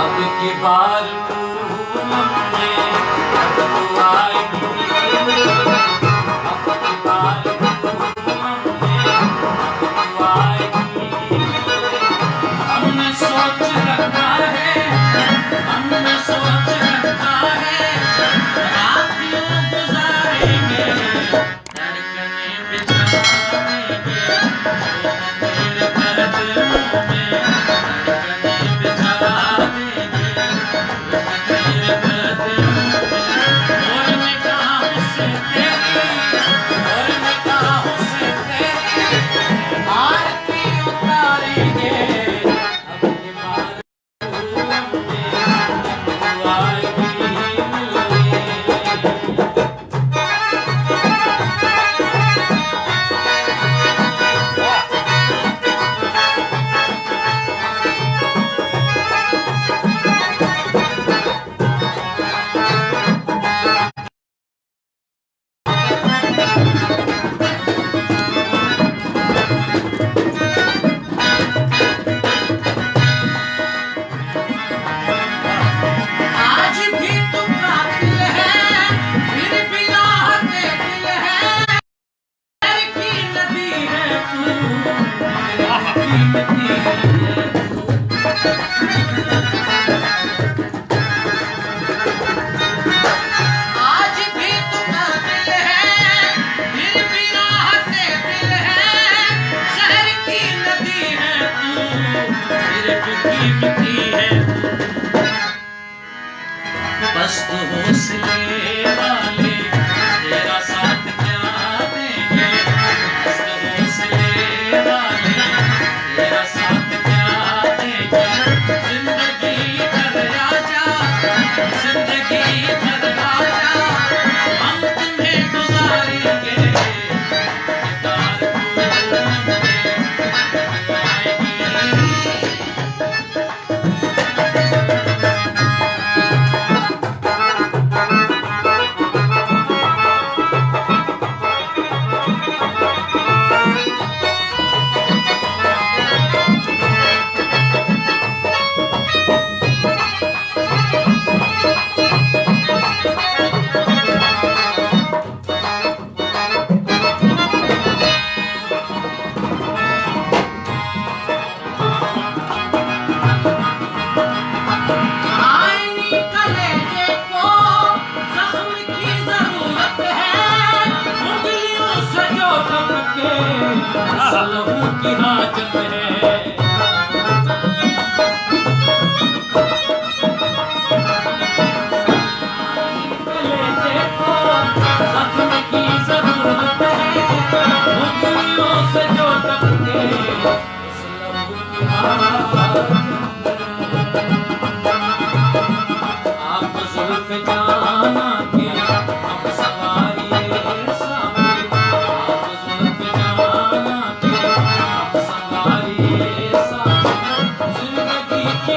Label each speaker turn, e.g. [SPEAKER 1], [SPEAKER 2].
[SPEAKER 1] अब की बार तू मुझे अब आएगी, अब की बार तू मुझे अब आएगी। हमने सोच रखा है, हमने सोच रखा है, रातियों गुजारेंगे, धड़कने बिछाएंगे, तेरे कदमों में धड़कने बिछा देंगे, तेरे कदमों में। और निगाहों से तेरी, और निगाहों से तेरी आरती उतारेंगे। अब की बार आज भी तू कातिल है, फिर भी राहते दिल है, प्यार की नदी है तू, कीमती है तू। आज भी तू कातिल है, फिर भी राहते दिल है, शहर की नदी है तू, फिर भी कीमती है तू। मस्त हौसले वाले तेरा साथ क्या देंगे, मस्त हौसले वाले तेरा साथ क्या देंगे। जिंदगी भर राजा, जिंदगी भर राजा हम तुम्हें गुजारेंगे। प्यार को हमने आएगी। आईनी कलेजे को जख्म की जरूरत है, उंगलियों से जो टपके सलहों की हाजत है। कलेजे को जख्म की जरूरत है, उंगलियों से जो टपके सलहों की हाजत है। आप जुल्फ जाना के अब सवारिए सामने, आप जुल्फ जाना के अब सवारिए सामने, जिंदगी की